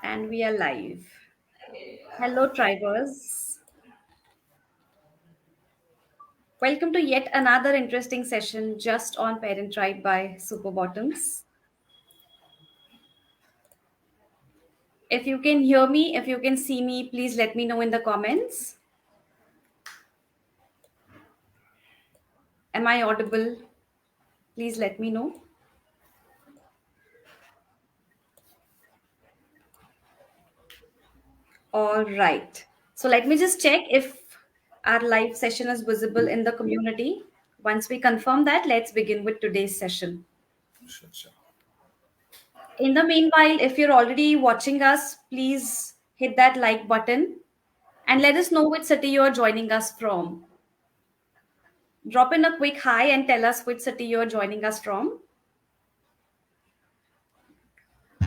And we are live. Hello, Tribers. Welcome to yet another interesting session just on Parent Tribe by Super Bottoms. If you can hear me, if you can see me, please let me know in the comments. Am I audible? Please let me know. All right. So let me just check if our live session is visible in the community. Once we confirm that, let's begin with today's session. Sure, sure. In the meanwhile, if you're already watching us, please hit that like button and let us know which city you're joining us from. Drop in a quick hi and tell us which city you're joining us from.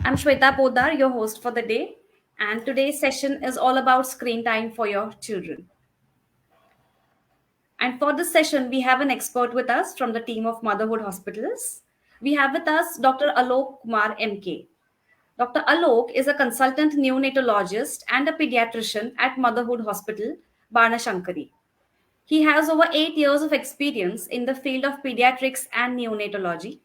I'm Shweta Podar, your host for the day, and today's session is all about screen time for your children. And for this session, we have an expert with us from the team of Motherhood Hospitals. We have with us Dr. Alok Kumar, MK. Dr. Alok is a consultant neonatologist and a pediatrician at Motherhood Hospital, Banashankari. He has over 8 years of experience in the field of pediatrics and neonatology.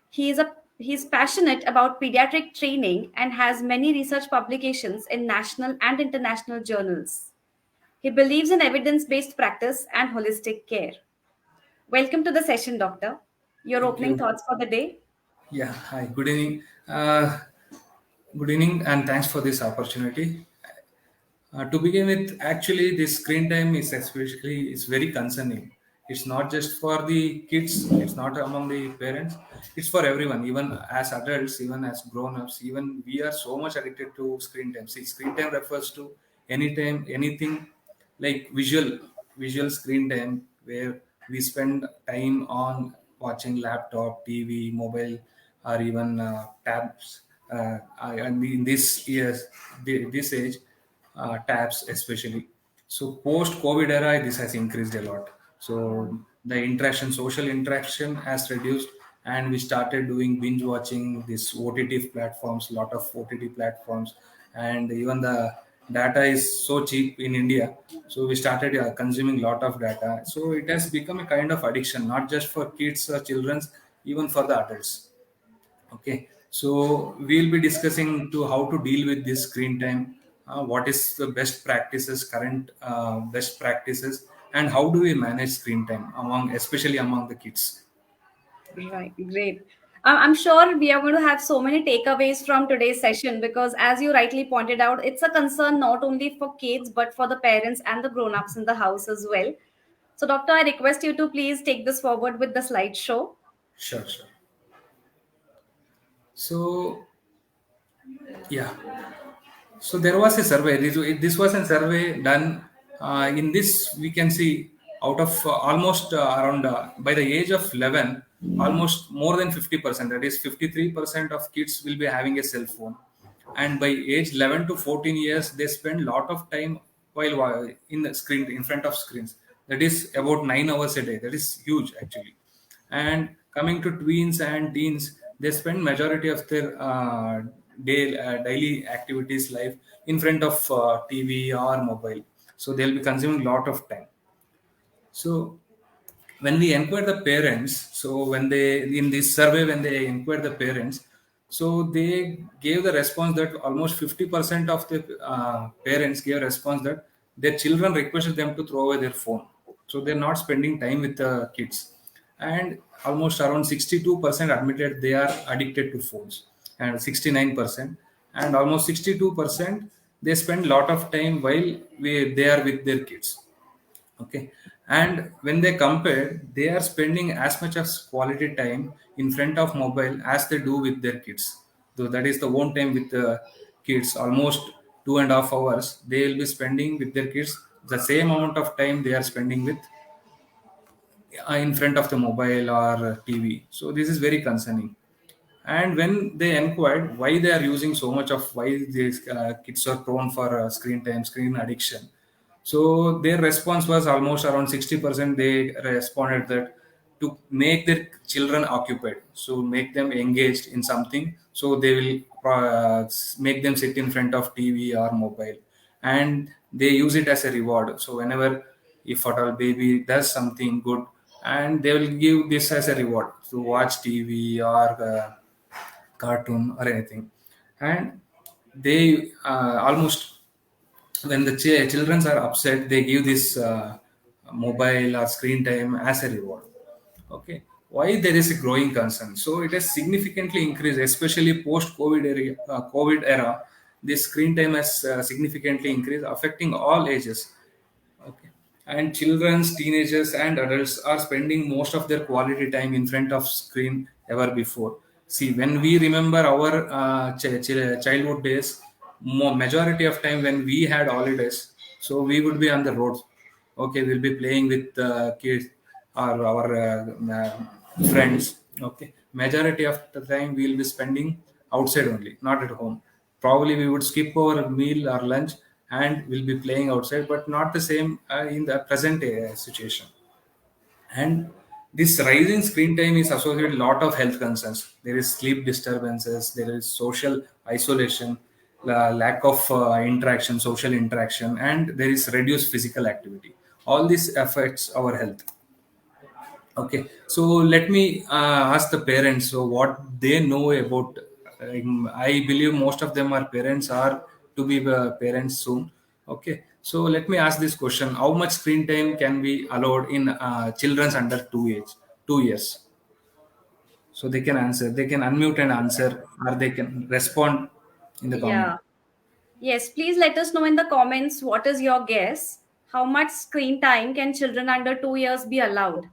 He is passionate about pediatric training and has many research publications in national and international journals. He believes in evidence-based practice and holistic care. Welcome to the session, doctor. Your Thank opening you. thoughts for the day? Yeah, hi. Good evening. Good evening, and thanks for this opportunity. To begin with, actually, this screen time is especially is very concerning. It's not just for the kids. It's not among the parents. It's for everyone, even as adults, even as grown-ups. Even we are so much addicted to screen time. See, screen time refers to anytime, anything like visual screen time, where we spend time on watching laptop, TV, mobile, or even tabs. And in this years, this age, tabs especially. So post COVID era, this has increased a lot. So the social interaction has reduced, and we started doing binge watching this OTT platforms, lot of OTT platforms, and even the data is so cheap in India. So we started consuming lot of data. So it has become a kind of addiction, not just for kids or children, even for the adults. Okay, so we'll be discussing to how to deal with this screen time, what is the best practices, current best practices, and how do we manage screen time especially among the kids. Right, great. I'm sure we are going to have so many takeaways from today's session because, as you rightly pointed out, it's a concern not only for kids but for the parents and the grown-ups in the house as well. So, Doctor, I request you to please take this forward with the slideshow. Sure, sure. So yeah, so there was a survey. This was a survey done. In this, we can see out of almost around by the age of 11, almost more than 50%. That is 53% of kids will be having a cell phone, and by age 11 to 14 years, they spend lot of time while in the screen in front of screens. That is about 9 hours a day. That is huge actually. And coming to tweens and teens, they spend majority of their daily activities life in front of TV or mobile. So they'll be consuming lot of time. So when we inquire the parents, so when they in this survey when they inquire the parents, so they gave the response that almost 50% of the parents gave a response that their children requested them to throw away their phone, so they're not spending time with the kids. And almost around 62% admitted they are addicted to phones, and 69%, and almost 62% they spend lot of time while they are with their kids. Okay, and when they compare, they are spending as much as quality time in front of mobile as they do with their kids. So that is the own time with the kids, almost 2.5 hours they will be spending with their kids, the same amount of time they are spending with in front of the mobile or TV. So this is very concerning. And when they inquired why they are using so much of why these kids are prone for screen time, screen addiction, so their response was almost around 60%. They responded that to make their children occupied, so make them engaged in something, so they will make them sit in front of TV or mobile, and they use it as a reward. So whenever, if at all baby does something good, and they will give this as a reward to watch TV or cartoon or anything. And they almost, when the children are upset, they give this mobile or screen time as a reward. Okay, why there is a growing concern? So it has significantly increased, especially post COVID era. This screen time has significantly increased, affecting all ages. Okay. And children's, teenagers, and adults are spending most of their quality time in front of screen ever before. See, when we remember our childhood days, majority of time when we had holidays, so we would be on the roads. Okay, we'll be playing with kids or our friends. Okay, majority of the time we'll be spending outside only, not at home. Probably we would skip our meal or lunch and we'll be playing outside, but not the same in the present situation. And this rising screen time is associated with a lot of health concerns. There is sleep disturbances, there is social isolation, lack of interaction, social interaction, and there is reduced physical activity. All this affects our health. Okay, so let me ask the parents, so what they know about. I believe most of them are parents, are to be parents soon. Okay, so let me ask this question: how much screen time can be allowed in children's under 2 years? So they can answer. They can unmute and answer, or they can respond in the comment. Yeah. Yes, please let us know in the comments what is your guess. How much screen time can children under 2 years be allowed?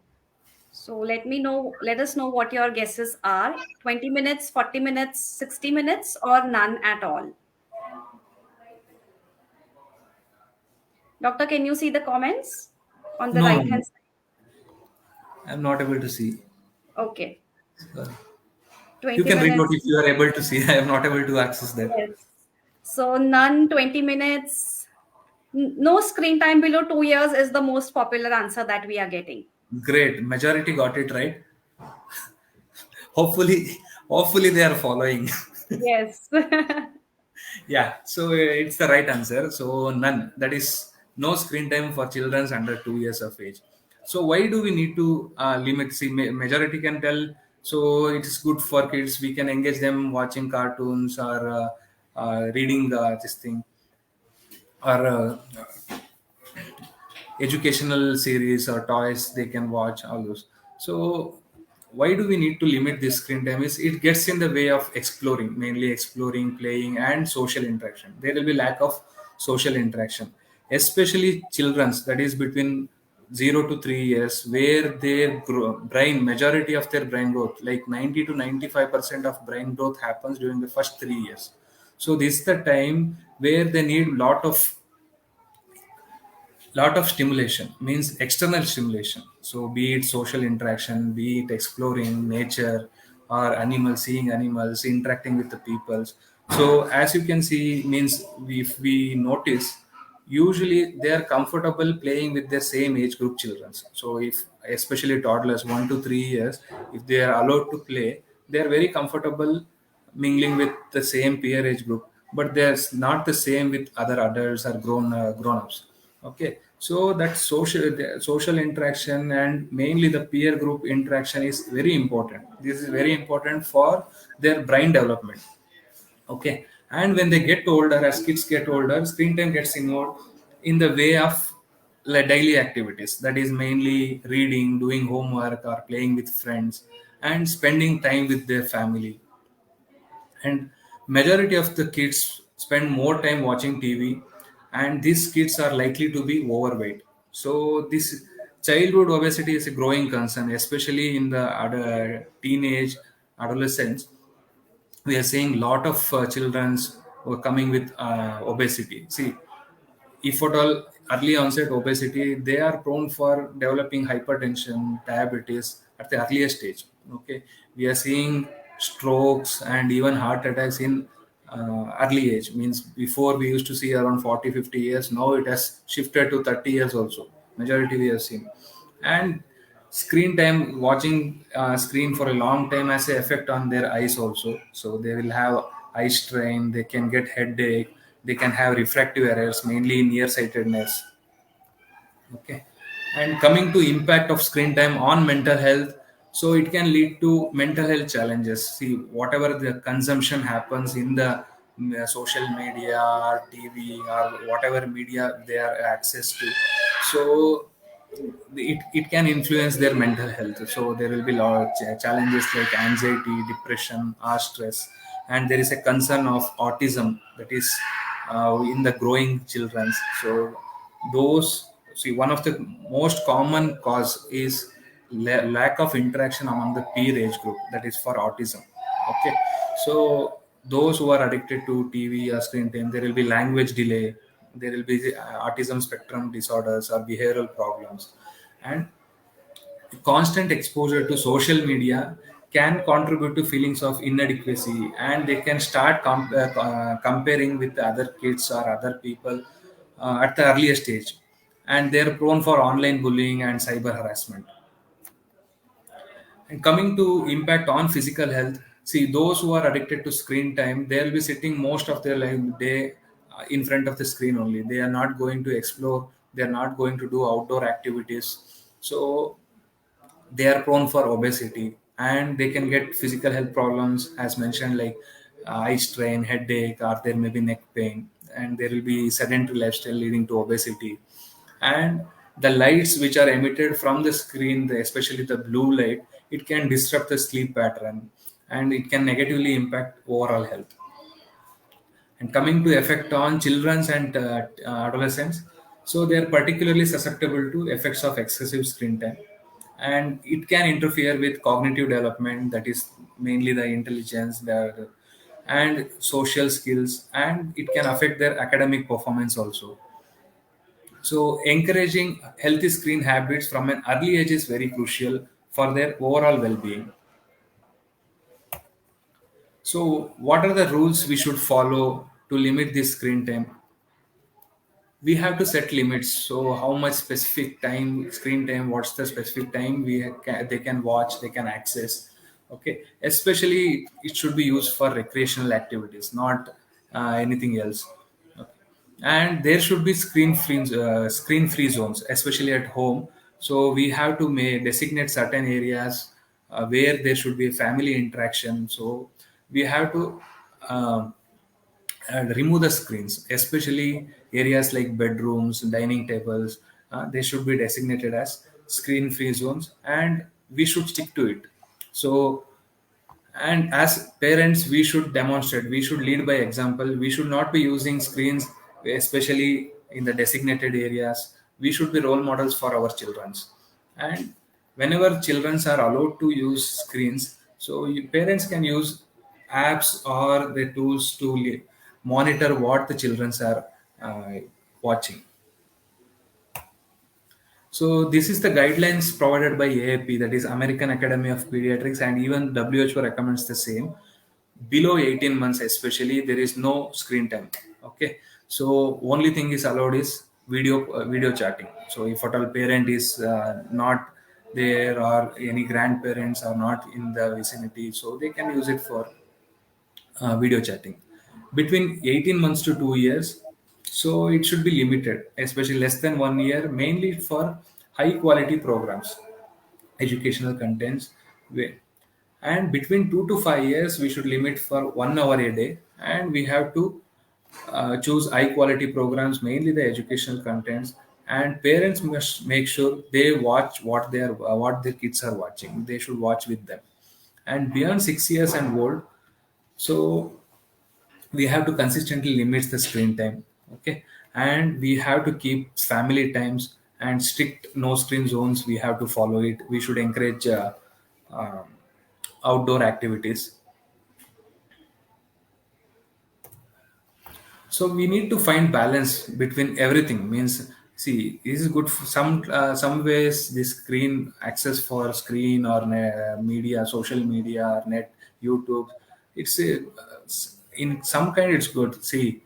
So let us know what your guesses are. 20 minutes, 40 minutes, 60 minutes, or none at all. Doctor, can you see the comments on the No, no, right no. hand side? I'm not able to see. Okay. Sorry. You 20 can read out minutes. if you are able to see. I am not able to access that. Yes. So none, 20 minutes. No screen time below 2 years is the most popular answer that we are getting. Great. Majority got it right. Hopefully, hopefully they are following. Yes. Yeah, so it's the right answer. So none. That is no screen time for children under 2 years of age. So why do we need to limit? See, majority can tell. So it's good for kids. We can engage them watching cartoons or reading this thing, or educational series or toys they can watch, all those. So why do we need to limit this screen time? Is it gets in the way of exploring, mainly exploring, playing, and social interaction. There will be lack of social interaction, especially children's, that is between 0 to 3 years, where their brain, majority of their brain growth, like 90 to 95% of brain growth happens during the first 3 years. So this is the time where they need lot of stimulation, means external stimulation. So be it social interaction, be it exploring nature or animals, seeing animals, interacting with the peoples. So as you can see, means if we notice, usually they are comfortable playing with their same age group children. So if, especially toddlers 1 to 3 years, if they are allowed to play, they are very comfortable mingling with the same peer age group, but there's not the same with other adults or grown-ups. Okay, so that social interaction and mainly the peer group interaction is very important. This is very important for their brain development. Okay, and when they get older, as kids get older, screen time gets involved in the way of like daily activities, that is mainly reading, doing homework, or playing with friends, and spending time with their family. And majority of the kids spend more time watching TV, and these kids are likely to be overweight. So this childhood obesity is a growing concern, especially in the teenage adolescents. We are seeing lot of children's who are coming with obesity. See, if at all early onset obesity, they are prone for developing hypertension, diabetes at the earliest stage. Okay, we are seeing strokes and even heart attacks in early age. Means before we used to see around 40, 50 years, now it has shifted to 30 years also. Majority we have seen. And Screen time, watching screen for a long time has an effect on their eyes also. So they will have eye strain, they can get headache, they can have refractive errors, mainly nearsightedness. Okay. And coming to impact of screen time on mental health, so it can lead to mental health challenges. See, whatever the consumption happens in the social media or TV or whatever media they are access to, so it can influence their mental health. So there will be a lot of challenges like anxiety, depression, or stress. And there is a concern of autism that is in the growing children. So those, see, one of the most common cause is lack of interaction among the peer age group, that is for autism. Okay. So those who are addicted to TV or screen time, there will be language delay, there will be autism spectrum disorders or behavioral problems. And constant exposure to social media can contribute to feelings of inadequacy, and they can start comparing with other kids or other people at the earliest stage, and they're prone for online bullying and cyber harassment. And coming to impact on physical health, see, those who are addicted to screen time, they'll be sitting most of their day in front of the screen only. They are not going to explore, they are not going to do outdoor activities. So they are prone for obesity, and they can get physical health problems as mentioned, like eye strain, headache, or there may be neck pain. And there will be sedentary lifestyle leading to obesity. And the lights which are emitted from the screen, especially the blue light, it can disrupt the sleep pattern, and it can negatively impact overall health. And coming to effect on children and adolescents, so they are particularly susceptible to effects of excessive screen time, and it can interfere with cognitive development, that is mainly the intelligence, and social skills, and it can affect their academic performance also. So encouraging healthy screen habits from an early age is very crucial for their overall well-being. So what are the rules we should follow to limit this screen time? We have to set limits. So how much specific time, screen time, what's the specific time they can watch, they can access. Okay, especially it should be used for recreational activities, not anything else. Okay. And there should be screen free zones, especially at home. So we have to designate certain areas where there should be family interaction. So we have to and remove the screens, especially areas like bedrooms, dining tables. They should be designated as screen free zones, and we should stick to it. So, and as parents, we should demonstrate, we should lead by example. We should not be using screens, especially in the designated areas. We should be role models for our children. And whenever children are allowed to use screens, so parents can use apps or the tools to monitor what the children are watching. So this is the guidelines provided by AAP, that is American Academy of Pediatrics, and even WHO recommends the same. Below 18 months, especially, there is no screen time. Okay, so only thing is allowed is video chatting. So if at all parent is not there, or any grandparents are not in the vicinity, so they can use it for video chatting. Between 18 months to 2 years, so it should be limited, especially less than 1 year, mainly for high quality programs, educational contents. And between 2 to 5 years, we should limit for 1 hour a day, and we have to choose high quality programs, mainly the educational contents. And parents must make sure they watch what their kids are watching. They should watch with them. And beyond 6 years and old, so we have to consistently limit the screen time. Okay, and we have to keep family times and strict no screen zones. We have to follow it. We should encourage um, outdoor activities. So we need to find balance between everything. Means, see, this is good for some ways. This screen access for screen or media, social media or net, YouTube, it's in some kind it's good. See,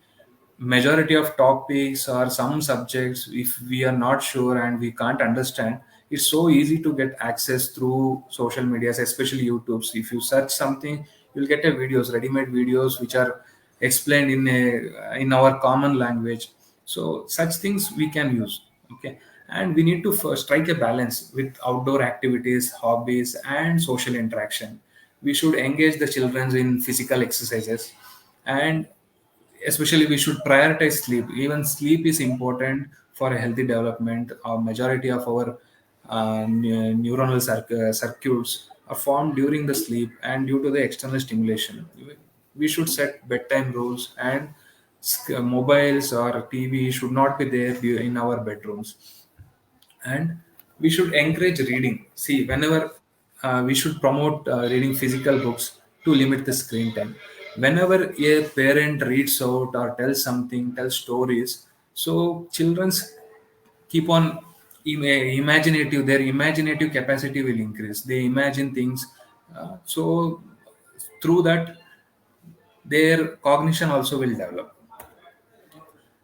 majority of topics or some subjects, if we are not sure and we can't understand, it's so easy to get access through social medias, especially YouTube's. If you search something, you'll get a videos, ready-made videos, which are explained in our common language. So such things we can use. Okay, and we need to first strike a balance with outdoor activities, hobbies, and social interaction. We should engage the children in physical exercises, and especially we should prioritize sleep. Even sleep is important for a healthy development. A majority of our neuronal circuits are formed during the sleep and due to the external stimulation. We should set bedtime rules, and mobiles or TV should not be there in our bedrooms. And we should encourage reading. See, whenever we should promote reading physical books to limit the screen time. Whenever a parent reads out or tells something, tells stories, so children's keep on imaginative. Their imaginative capacity will increase. They imagine things, so through that their cognition also will develop.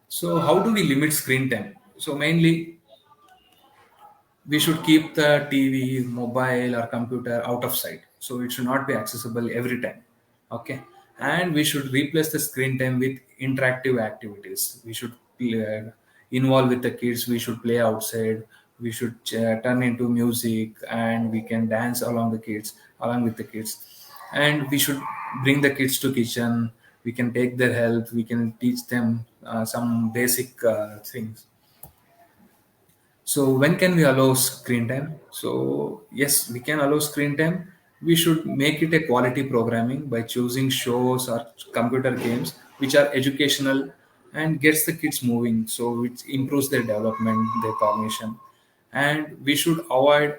So how do we limit screen time? So mainly we should keep the TV, mobile, or computer out of sight. So it should not be accessible every time. Okay. And we should replace the screen time with interactive activities. We should involve with the kids. We should play outside. We should turn into music, and we can dance along with the kids. And we should bring the kids to kitchen. We can take their help. We can teach them some basic things. So when can we allow screen time? So yes, we can allow screen time. We should make it a quality programming by choosing shows or computer games which are educational and gets the kids moving. So it improves their development, their cognition. And we should avoid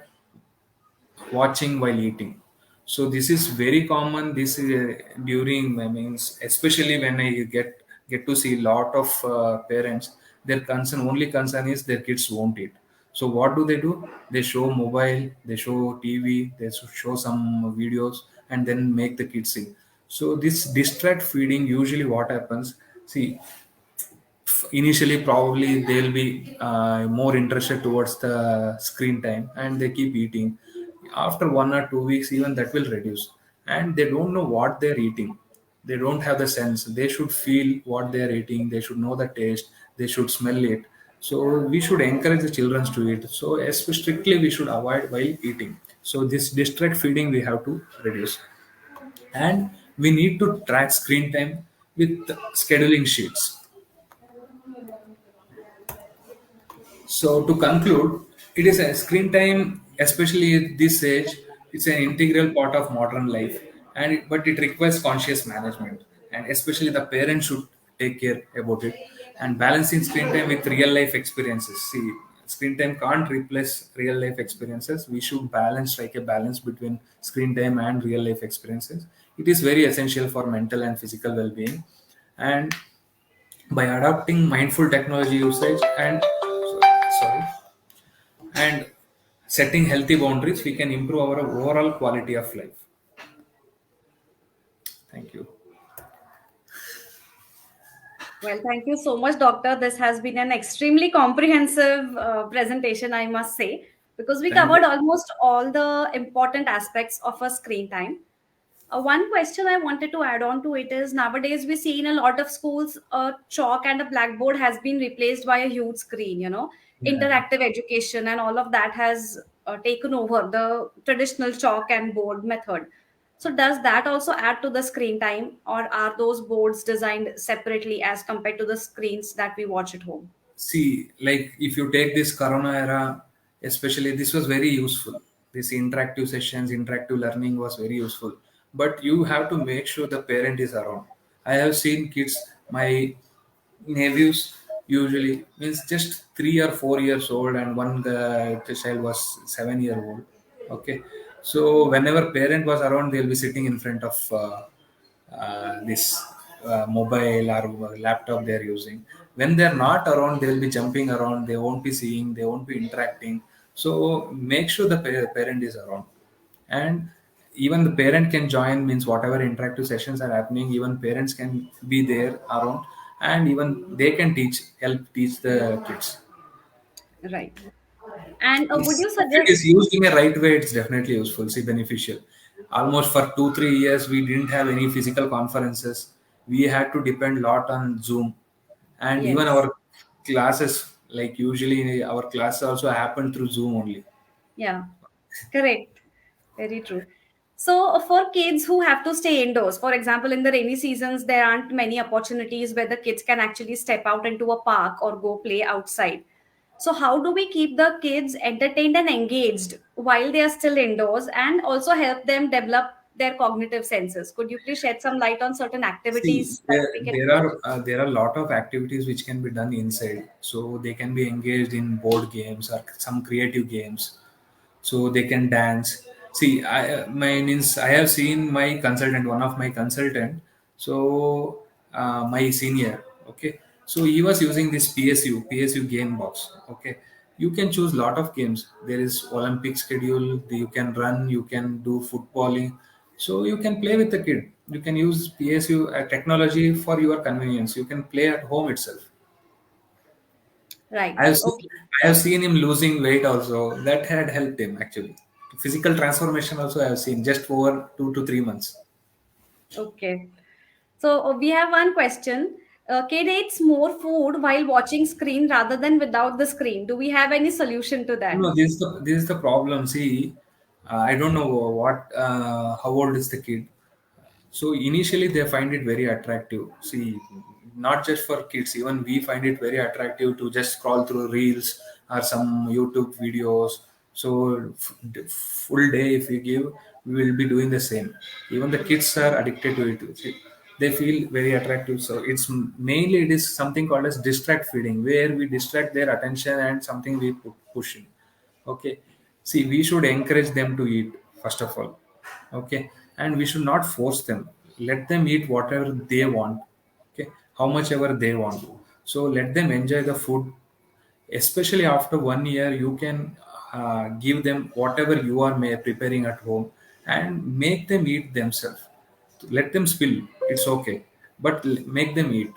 watching while eating. So this is very common. This is during, I mean, especially when I get to see a lot of parents. Their only concern is their kids won't eat. So what do? They show mobile, they show TV, they show some videos, and then make the kids eat. So this distract feeding, usually what happens? See, initially probably they'll be more interested towards the screen time, and they keep eating. After 1 or 2 weeks, even that will reduce, and they don't know what they're eating. They don't have the sense. They should feel what they're eating. They should know the taste. They should smell it. So we should encourage the children to eat. So as strictly we should avoid while eating. So this distract feeding we have to reduce, and we need to track screen time with scheduling sheets. So to conclude, it is a screen time, especially at this age, it's an integral part of modern life, but it requires conscious management, and especially the parents should take care about it and balancing screen time with real life experiences. See, screen time can't replace real life experiences. We should strike a balance between screen time and real life experiences. It is very essential for mental and physical well-being, and by adopting mindful technology usage and sorry and setting healthy boundaries, we can improve our overall quality of life. Thank you. Well, thank you so much, Doctor. This has been an extremely comprehensive presentation, I must say, because we Thank you. covered almost all the important aspects of a screen time. One question I wanted to add on to it is nowadays we see in a lot of schools a chalk and a blackboard has been replaced by a huge screen, Yeah. interactive education and all of that has taken over the traditional chalk and board method. So does that also add to the screen time, or are those boards designed separately as compared to the screens that we watch at home? See, like if you take this Corona era, especially, this was very useful. This interactive sessions, interactive learning was very useful. But you have to make sure the parent is around. I have seen kids, my nephews usually means just 3 or 4 years old, and one the child was 7 year old. Okay, so whenever parent was around, they'll be sitting in front of this mobile or laptop they're using. When they're not around, they'll be jumping around. They won't be seeing. They won't be interacting. So make sure the parent is around, and even the parent can join. Means whatever interactive sessions are happening, even parents can be there around, and even they can help teach the kids. Right. And would you If it is suggest? used in a right way, it's definitely useful, see, beneficial. Almost for 2 3 years, we didn't have any physical conferences. We had to depend a lot on Zoom, and even Yes. our classes, like usually our class also happened through Zoom only. Yeah. Correct. Very true. So, for kids who have to stay indoors, for example, in the rainy seasons, there aren't many opportunities where the kids can actually step out into a park or go play outside. So, how do we keep the kids entertained and engaged while they are still indoors and also help them develop their cognitive senses? Could you please shed some light on certain See, activities that there, we can there do? are there are a lot of activities which can be done inside. So they can be engaged in board games or some creative games, so they can dance. See, I have seen my consultant, one of my consultant. So my senior, okay, so he was using this PSU game box. Okay, you can choose lot of games. There is Olympic schedule. You can run, you can do footballing, so you can play with the kid. You can use PSU technology for your convenience. You can play at home itself. Right. I have seen, Okay. I have seen him losing weight also. That had helped him actually. Physical transformation also I have seen just over 2 to 3 months. Okay. So we have one question. Kid eats more food while watching screen rather than without the screen. Do we have any solution to that? No, this is the problem. See, I don't know how old is the kid. So initially they find it very attractive. See, not just for kids, even we find it very attractive to just scroll through reels or some YouTube videos. So full day if we give, we will be doing the same. Even the kids are addicted to it. See, they feel very attractive. So it's mainly it is something called as distract feeding, where we distract their attention and something we push in. Okay, see, we should encourage them to eat first of all. Okay, and we should not force them. Let them eat whatever they want. Okay, how much ever they want. So let them enjoy the food. Especially after 1 year, you can give them whatever you are preparing at home, and make them eat themselves. Let them spill, it's okay, but make them eat.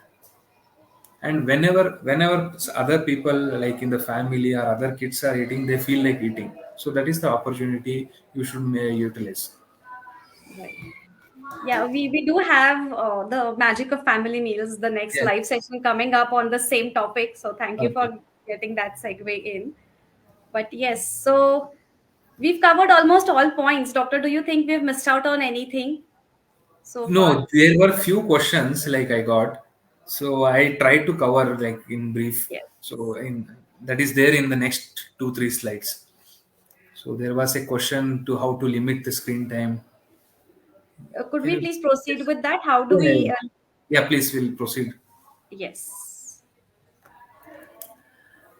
And whenever other people, like in the family or other kids are eating, they feel like eating. So that is the opportunity you should utilize. Right. Yeah, we do have the magic of family meals, the next Yes. live session coming up on the same topic. So thank you Okay. for getting that segue in. But yes, so we've covered almost all points. Doctor, do you think we've missed out on anything so No, far? there were few questions like I got, so I tried to cover like in brief. Yes. So in that is there in the next 2 3 slides. So there was a question to how to limit the screen time. Could Can we you? please proceed with that? How do Yeah, yeah, we? yeah. Yeah, please, we'll proceed. Yes.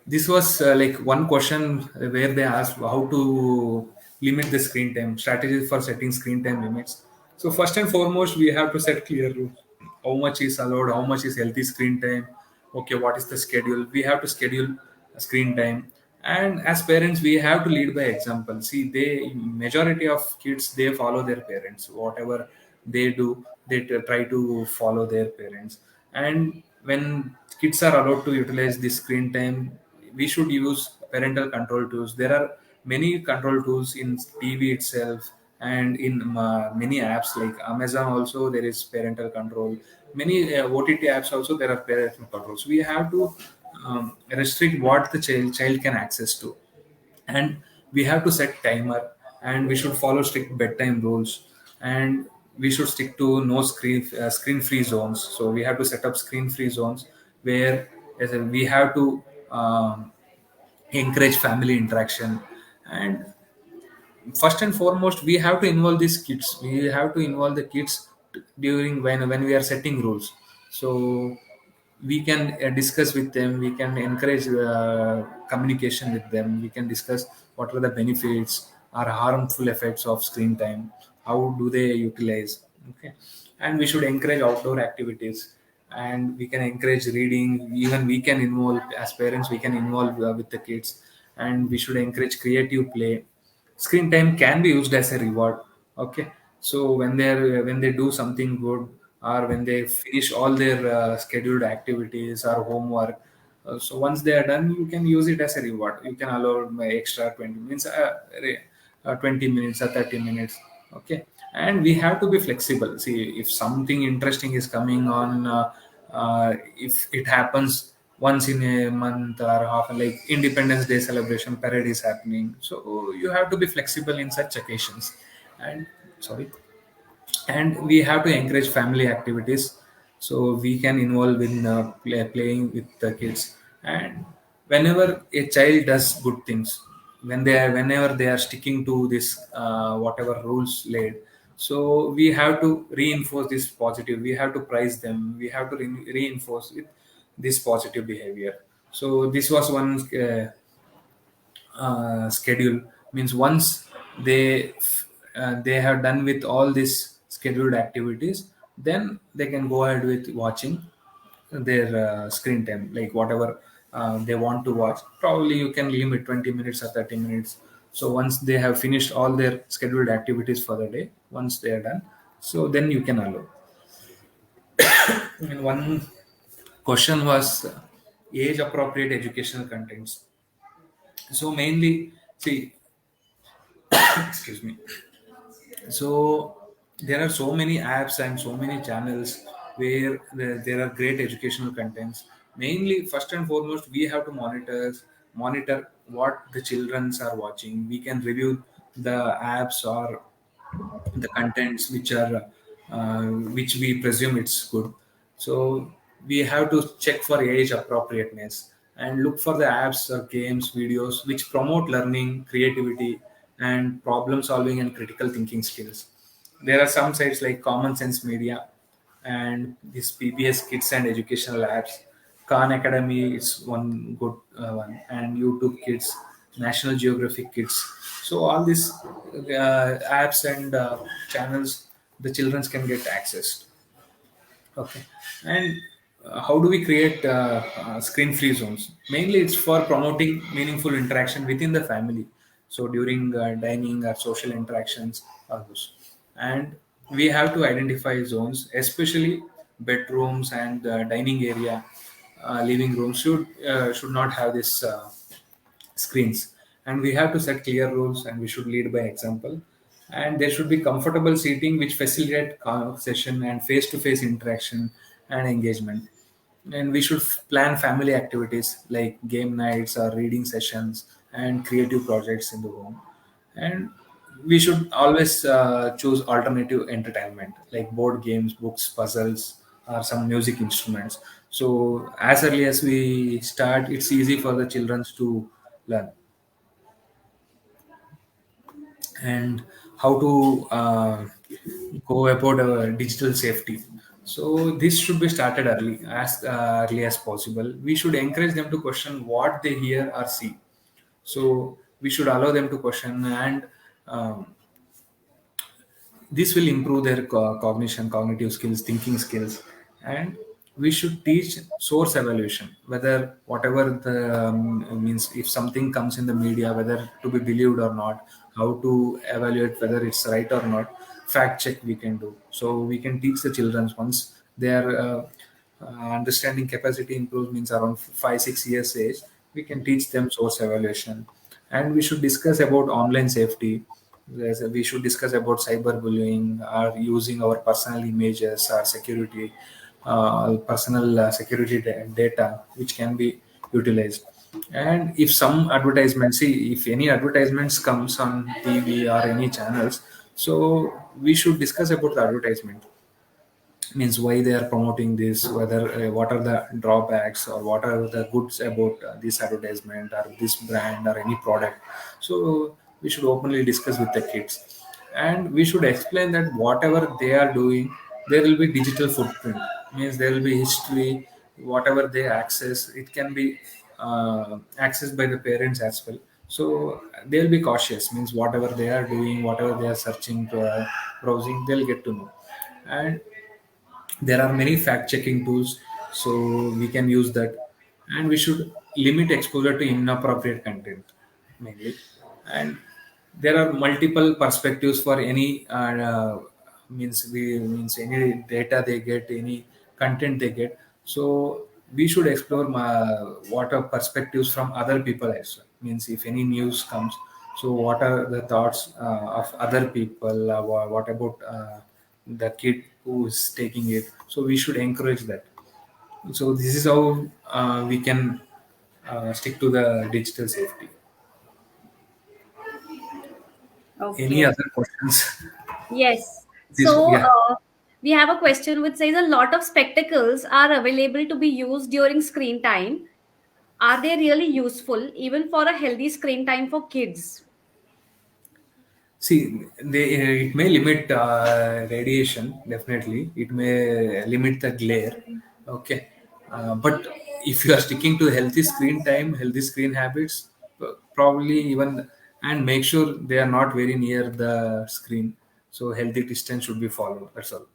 This was like one question where they asked how to limit the screen time, strategies for setting screen time limits. So first and foremost, we have to set clear rules. How much is allowed? How much is healthy screen time? Okay, what is the schedule? We have to schedule a screen time, and as parents, we have to lead by example. See, they majority of kids, they follow their parents. Whatever they do, they try to follow their parents. And when kids are allowed to utilize this screen time, we should use parental control tools. There are many control tools in TV itself, and in many apps like Amazon also there is parental control. Many OTT apps also there are parental controls. We have to restrict what the child can access to, and we have to set timer, and we should follow strict bedtime rules, and we should stick to no screen free zones. So we have to set up screen free zones where as in, we have to encourage family interaction. And first and foremost, we have to involve these kids. We have to involve the kids during when we are setting rules. So we can discuss with them, we can encourage communication with them, we can discuss what are the benefits or harmful effects of screen time, how do they utilize. Okay, and we should encourage outdoor activities, and we can encourage reading. Even we can involve, as parents we can involve with the kids, and we should encourage creative play. Screen time can be used as a reward. Okay, so when they do something good, or when they finish all their scheduled activities or homework, So once they are done, you can use it as a reward. You can allow my extra 20 minutes, 20 minutes or 30 minutes. Okay. And we have to be flexible. See, if something interesting is coming on, if it happens once in a month or half, like Independence Day celebration parade is happening, so you have to be flexible in such occasions. And sorry, and we have to encourage family activities, so we can involve in playing with the kids. And whenever a child does good things, whenever they are sticking to this whatever rules laid, so we have to reinforce this positive, we have to praise them, we have to reinforce with this positive behavior. So this was one schedule, means once they they have done with all these scheduled activities, then they can go ahead with watching their screen time, like whatever they want to watch. Probably you can limit 20 minutes or 30 minutes. So once they have finished all their scheduled activities for the day, once they are done, so then you can allow. And one question was age appropriate educational contents. So mainly, see, excuse me, so there are so many apps and so many channels where there are great educational contents. Mainly, first and foremost, we have to monitor what the childrens are watching. We can review the apps or the contents which we presume it's good. So we have to check for age appropriateness and look for the apps or games videos which promote learning, creativity, and problem solving and critical thinking skills. There are some sites like Common Sense Media and this PBS Kids and Educational Apps. Khan Academy is one good one, and YouTube Kids, National Geographic Kids. So all these apps and channels, the children can get access. Okay. And how do we create screen-free zones? Mainly, it's for promoting meaningful interaction within the family. So during dining or social interactions, or those. And we have to identify zones, especially bedrooms and dining area, living rooms should not have this. Screens, and we have to set clear rules, and we should lead by example. And there should be comfortable seating which facilitate conversation and face-to-face interaction and engagement. And we should plan family activities like game nights or reading sessions and creative projects in the home. And we should always choose alternative entertainment like board games, books, puzzles, or some music instruments. So as early as we start, it's easy for the children to learn. And how to go about digital safety. So this should be started early as possible. We should encourage them to question what they hear or see. So we should allow them to question, and um, this will improve their cognition, cognitive skills, thinking skills. And we should teach source evaluation, whether whatever the means, if something comes in the media, whether to be believed or not, how to evaluate whether it's right or not. Fact check we can do. So we can teach the children once their understanding capacity improves, means around 5 6 years age, we can teach them source evaluation. And we should discuss about online safety. Yes, we should discuss about cyberbullying or using our personal images or security, personal security data, which can be utilized. And if some advertisements, see, if any advertisements comes on TV or any channels, so we should discuss about the advertisement, means why they are promoting this, whether what are the drawbacks or what are the goods about this advertisement or this brand or any product. So we should openly discuss with the kids, and we should explain that whatever they are doing, there will be digital footprint, means there will be history. Whatever they access, it can be accessed by the parents as well. So they'll be cautious, means whatever they are doing, whatever they are searching, browsing, they'll get to know. And there are many fact checking tools, so we can use that. And we should limit exposure to inappropriate content mainly. And there are multiple perspectives for any means any data they get, any content they get. So we should explore what are perspectives from other people as well. Means if any news comes, so what are the thoughts of other people? What about the kid who is taking it? So we should encourage that. So this is how we can stick to the digital safety. Any Okay. other questions? Yes. This, So yeah. we have a question which says a lot of spectacles are available to be used during screen time. Are they really useful even for a healthy screen time for kids? See, it may limit radiation, definitely. It may limit the glare. Okay. But if you are sticking to healthy screen time, healthy screen habits, probably even, and make sure they are not very near the screen. So, healthy distance should be followed. That's all.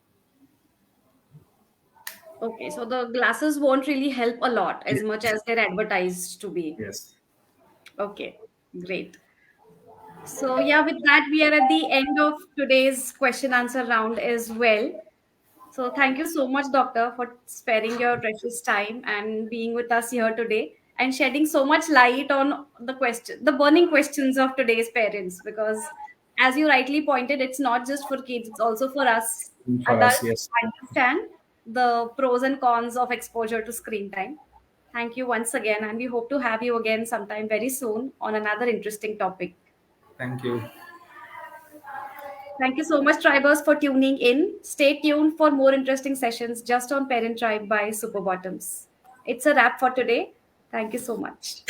Okay, so the glasses won't really help a lot as much Yes. as they're advertised to be. Yes. Okay, great. So, yeah, with that, we are at the end of today's question answer round as well. So, thank you so much, Doctor, for sparing your precious time and being with us here today and shedding so much light on the burning questions of today's parents. Because, as you rightly pointed, it's not just for kids, it's also for us For us, adults yes. to understand the pros and cons of exposure to screen time. Thank you once again, and we hope to have you again sometime very soon on another interesting topic. Thank you. Thank you so much, Tribers, for tuning in. Stay tuned for more interesting sessions just on Parent Tribe by Super Bottoms. It's a wrap for today. Thank you so much.